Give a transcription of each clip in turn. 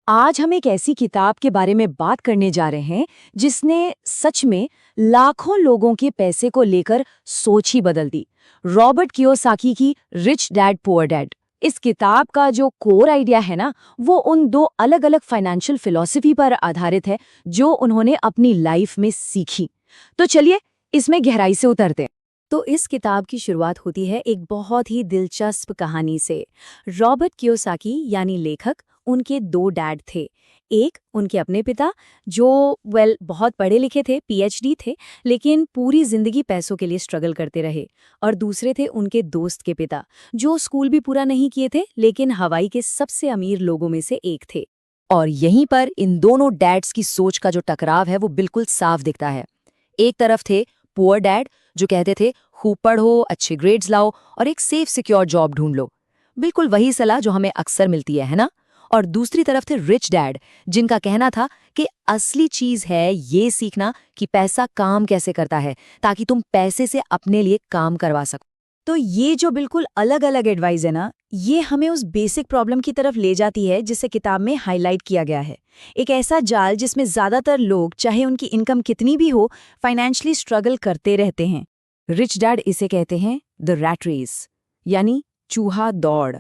आज हम एक ऐसी किताब के बारे में बात करने जा रहे हैं जिसने सच में लाखों लोगों के पैसे को लेकर सोच ही बदल दी। रॉबर्ट कियोसाकी की रिच डैड पुअर डैड। इस किताब का जो कोर आइडिया है ना, वो उन दो अलग अलग फाइनेंशियल फिलॉसफी पर आधारित है जो उन्होंने अपनी लाइफ में सीखी। तो चलिए इसमें गहराई से उतरते हैं। तो इस किताब की शुरुआत होती है एक बहुत ही दिलचस्प कहानी से। रॉबर्ट कियोसाकी यानी लेखक, उनके दो डैड थे। एक उनके अपने पिता जो बहुत पढ़े लिखे थे, पीएचडी थे, लेकिन पूरी जिंदगी पैसों के लिए स्ट्रगल करते रहे। और दूसरे थे उनके दोस्त के पिता जो स्कूल भी पूरा नहीं किए थे, लेकिन हवाई के सबसे अमीर लोगों में से एक थे। और यहीं पर इन दोनों डैड्स की सोच का जो टकराव है वो बिल्कुल साफ दिखता है। एक तरफ थे पुअर डैड जो कहते थे खूब पढ़ो, अच्छे ग्रेड्स लाओ और एक सेफ सिक्योर जॉब ढूंढ लो। बिल्कुल वही सलाह जो हमें अक्सर मिलती है ना। और दूसरी तरफ थे रिच डैड जिनका कहना था कि असली चीज है ये सीखना कि पैसा काम कैसे करता है, ताकि तुम पैसे से अपने लिए काम करवा सको। तो ये जो बिल्कुल अलग अलग एडवाइस है ना, ये हमें उस बेसिक प्रॉब्लम की तरफ ले जाती है जिसे किताब में हाईलाइट किया गया है। एक ऐसा जाल जिसमें ज्यादातर लोग, चाहे उनकी इनकम कितनी भी हो, फाइनेंशियली स्ट्रगल करते रहते हैं। रिच डैड इसे कहते हैं द रैट रेस, यानी चूहा दौड़।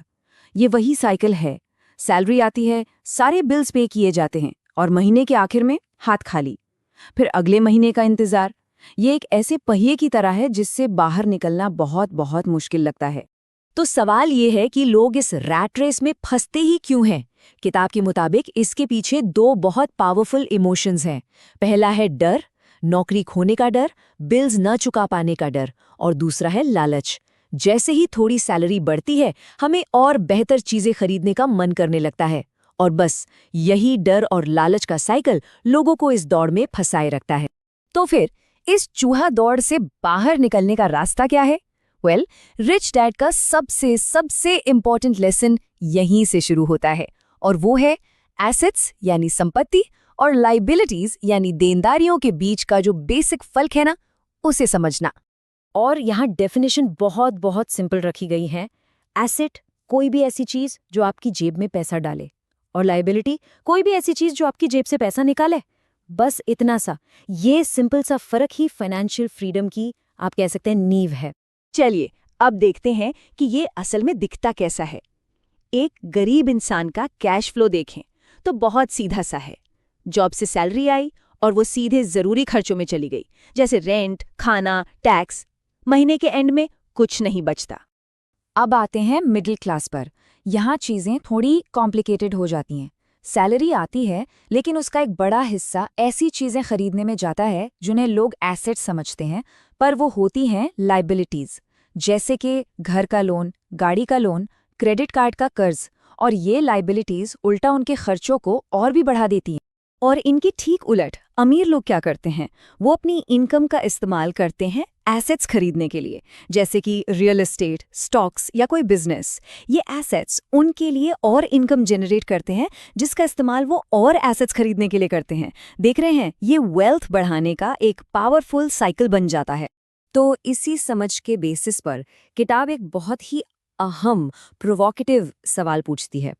ये वही साइकिल है, सैलरी आती है, सारे बिल्स पे किए जाते हैं और महीने के आखिर में हाथ खाली। फिर अगले महीने का इंतजार। ये एक ऐसे पहिए की तरह है जिससे बाहर निकलना बहुत बहुत मुश्किल लगता है। तो सवाल ये है कि लोग इस रैट रेस में फंसते ही क्यों हैं? किताब के मुताबिक इसके पीछे दो बहुत पावरफुल इमोशंस हैं। पहला है डर, नौकरी खोने का डर, बिल्स न चुका पाने का डर, और दूसरा है लालच। जैसे ही थोड़ी सैलरी बढ़ती है, हमें और बेहतर चीजें खरीदने का मन करने लगता है। और बस यही डर और लालच का साइकिल लोगों को इस दौड़ में फंसाए रखता है। तो फिर इस चूहा दौड़ से बाहर निकलने का रास्ता क्या है? रिच डैड का सबसे सबसे इंपॉर्टेंट लेसन यहीं से शुरू होता है, और वो है एसेट्स यानी संपत्ति और लाइबिलिटीज यानी देनदारियों के बीच का जो बेसिक फर्क है ना, उसे समझना। और यहाँ डेफिनेशन बहुत बहुत सिंपल रखी गई है। एसेट कोई भी ऐसी चीज जो आपकी जेब में पैसा डाले, और लायबिलिटी कोई भी ऐसी चीज जो आपकी जेब से पैसा निकाले। बस इतना सा, ये सिंपल सा फर्क ही फाइनेंशियल फ्रीडम की, आप कह सकते हैं, नींव है। चलिए अब देखते हैं कि ये असल में दिखता कैसा है। एक गरीब इंसान का कैश फ्लो देखें तो बहुत सीधा सा है। जॉब से सैलरी आई और वो सीधे जरूरी खर्चों में चली गई, जैसे रेंट, खाना, टैक्स। महीने के एंड में कुछ नहीं बचता। अब आते हैं मिडिल क्लास पर। यहाँ चीजें थोड़ी कॉम्प्लिकेटेड हो जाती हैं। सैलरी आती है, लेकिन उसका एक बड़ा हिस्सा ऐसी चीजें खरीदने में जाता है जिन्हें लोग एसेट समझते हैं, पर वो होती हैं लाइबिलिटीज, जैसे कि घर का लोन, गाड़ी का लोन, क्रेडिट कार्ड का कर्ज। और ये लाइबिलिटीज उल्टा उनके खर्चों को और भी बढ़ा देती हैं। और इनकी ठीक उलट अमीर लोग क्या करते हैं? वो अपनी इनकम का इस्तेमाल करते हैं एसेट्स खरीदने के लिए, जैसे कि रियल एस्टेट, स्टॉक्स या कोई बिजनेस। ये एसेट्स उनके लिए और इनकम जनरेट करते हैं, जिसका इस्तेमाल वो और एसेट्स खरीदने के लिए करते हैं। देख रहे हैं, ये वेल्थ बढ़ाने का एक पावरफुल साइकिल बन जाता है। तो इसी समझ के बेसिस पर किताब एक बहुत ही अहम, प्रोवोकेटिव सवाल पूछती है।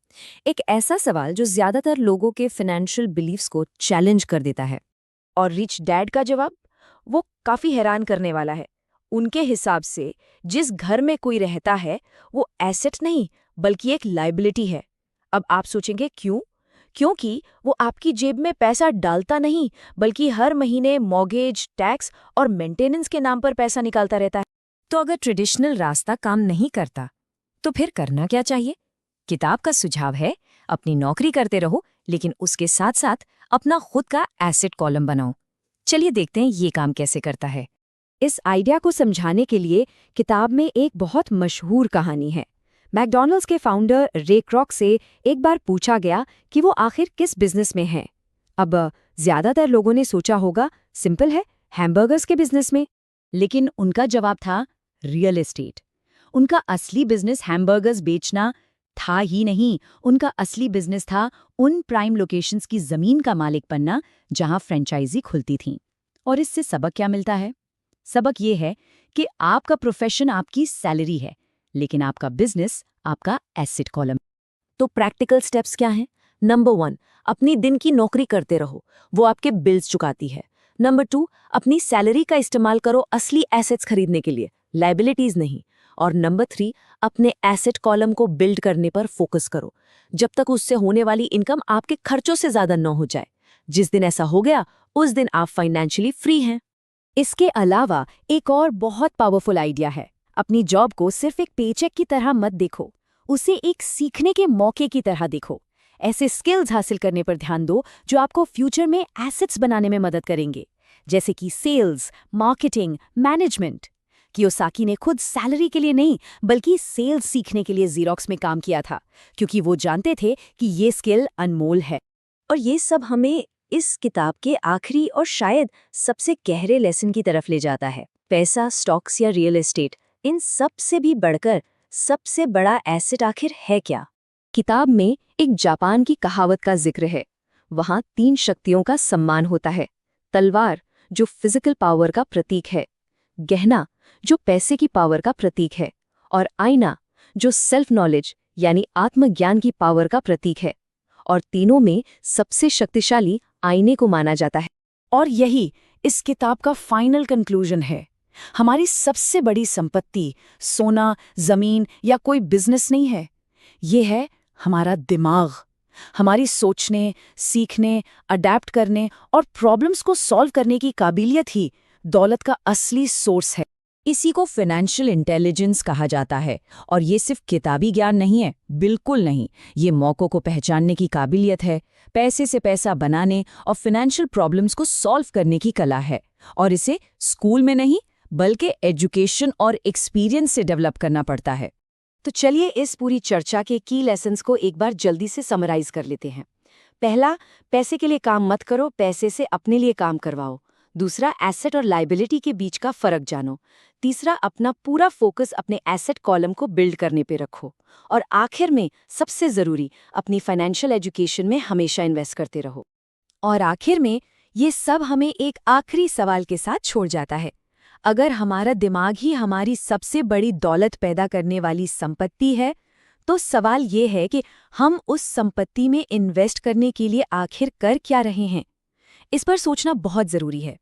एक ऐसा सवाल जो ज्यादातर लोगों के फाइनेंशियल बिलीफ्स को चैलेंज कर देता है। और रिच डैड का जवाब वो काफी हैरान करने वाला है। उनके हिसाब से जिस घर में कोई रहता है वो एसेट नहीं बल्कि एक लायबिलिटी है। अब आप सोचेंगे क्यों? क्योंकि वो आपकी जेब में पैसा डालता नहीं, बल्कि हर महीने मॉर्गेज, टैक्स और मेंटेनेंस के नाम पर पैसा निकालता रहता है। तो अगर ट्रेडिशनल रास्ता काम नहीं करता, तो फिर करना क्या चाहिए? किताब का सुझाव है अपनी नौकरी करते रहो, लेकिन उसके साथ साथ अपना खुद का एसेट कॉलम बनाओ। चलिए देखते हैं ये काम कैसे करता है। इस आइडिया को समझाने के लिए किताब में एक बहुत मशहूर कहानी है। मैकडॉनल्ड्स के फाउंडर रे क्रॉक से एक बार पूछा गया कि वो आखिर किस बिजनेस में हैं। अब ज्यादातर लोगों ने सोचा होगा सिंपल है, हैमबर्गर्स के बिजनेस में। लेकिन उनका जवाब था रियल एस्टेट। उनका असली बिजनेस हैमबर्गर्स बेचना था ही नहीं, उनका असली बिजनेस था उन प्राइम लोकेशंस की जमीन का मालिक बनना जहां फ्रेंचाइजी खुलती थी। और इससे सबक क्या मिलता है? सबक ये है कि आपका प्रोफेशन आपकी सैलरी है, लेकिन आपका बिजनेस आपका एसेट कॉलम। तो प्रैक्टिकल स्टेप्स क्या हैं? नंबर 1, अपनी दिन की नौकरी करते रहो, वो आपके बिल्स चुकाती है। नंबर 2, अपनी सैलरी का इस्तेमाल करो असली एसेट्स खरीदने के लिए, लायबिलिटीज नहीं। और नंबर 3, अपने एसेट कॉलम को बिल्ड करने पर फोकस करो, जब तक उससे होने वाली इनकम आपके खर्चों से ज्यादा न हो जाए। जिस दिन ऐसा हो गया, उस दिन आप फाइनेंशियली फ्री हैं। इसके अलावा एक और बहुत पावरफुल आइडिया है। अपनी जॉब को सिर्फ एक पेचेक की तरह मत देखो, उसे एक सीखने के मौके की तरह देखो। ऐसे स्किल्स हासिल करने पर ध्यान दो जो आपको फ्यूचर में एसेट्स बनाने में मदद करेंगे, जैसे कि सेल्स, मार्केटिंग, मैनेजमेंट। कियोसाकी ने खुद सैलरी के लिए नहीं बल्कि सेल्स सीखने के लिए ज़ीरॉक्स में काम किया था, क्योंकि वो जानते थे कि ये स्किल अनमोल है। और ये सब हमें इस किताब के आखिरी और शायद सबसे गहरे लेसन की तरफ ले जाता है। पैसा, स्टॉक्स या रियल एस्टेट, इन सब से भी बढ़कर सबसे बड़ा एसेट आखिर है क्या? किताब में एक जापान की कहावत का जिक्र है। वहाँ 3 शक्तियों का सम्मान होता है। तलवार, जो फिजिकल पावर का प्रतीक है, गहना, जो पैसे की पावर का प्रतीक है, और आईना, जो सेल्फ नॉलेज यानी आत्मज्ञान की पावर का प्रतीक है। और तीनों में सबसे शक्तिशाली आईने को माना जाता है। और यही इस किताब का फाइनल कंक्लूजन है। हमारी सबसे बड़ी संपत्ति सोना, जमीन या कोई बिजनेस नहीं है। ये है हमारा दिमाग। हमारी सोचने, सीखने, अडैप्ट करने और प्रॉब्लम्स को सॉल्व करने की काबिलियत ही दौलत का असली सोर्स है। इसी को फाइनेंशियल इंटेलिजेंस कहा जाता है। और ये सिर्फ किताबी ज्ञान नहीं है, बिल्कुल नहीं। ये मौक़ों को पहचानने की काबिलियत है, पैसे से पैसा बनाने और फाइनेंशियल प्रॉब्लम्स को सॉल्व करने की कला है। और इसे स्कूल में नहीं बल्कि एजुकेशन और एक्सपीरियंस से डेवलप करना पड़ता है। तो चलिए इस पूरी चर्चा के की लेसन्स को एक बार जल्दी से समराइज कर लेते हैं। पहला, पैसे के लिए काम मत करो, पैसे से अपने लिए काम करवाओ। दूसरा, एसेट और लायबिलिटी के बीच का फर्क जानो। तीसरा, अपना पूरा फोकस अपने एसेट कॉलम को बिल्ड करने पे रखो। और आखिर में सबसे ज़रूरी, अपनी फाइनेंशियल एजुकेशन में हमेशा इन्वेस्ट करते रहो। और आखिर में ये सब हमें एक आखिरी सवाल के साथ छोड़ जाता है। अगर हमारा दिमाग ही हमारी सबसे बड़ी दौलत पैदा करने वाली संपत्ति है, तो सवाल ये है कि हम उस संपत्ति में इन्वेस्ट करने के लिए आखिर कर क्या रहे हैं। इस पर सोचना बहुत ज़रूरी है।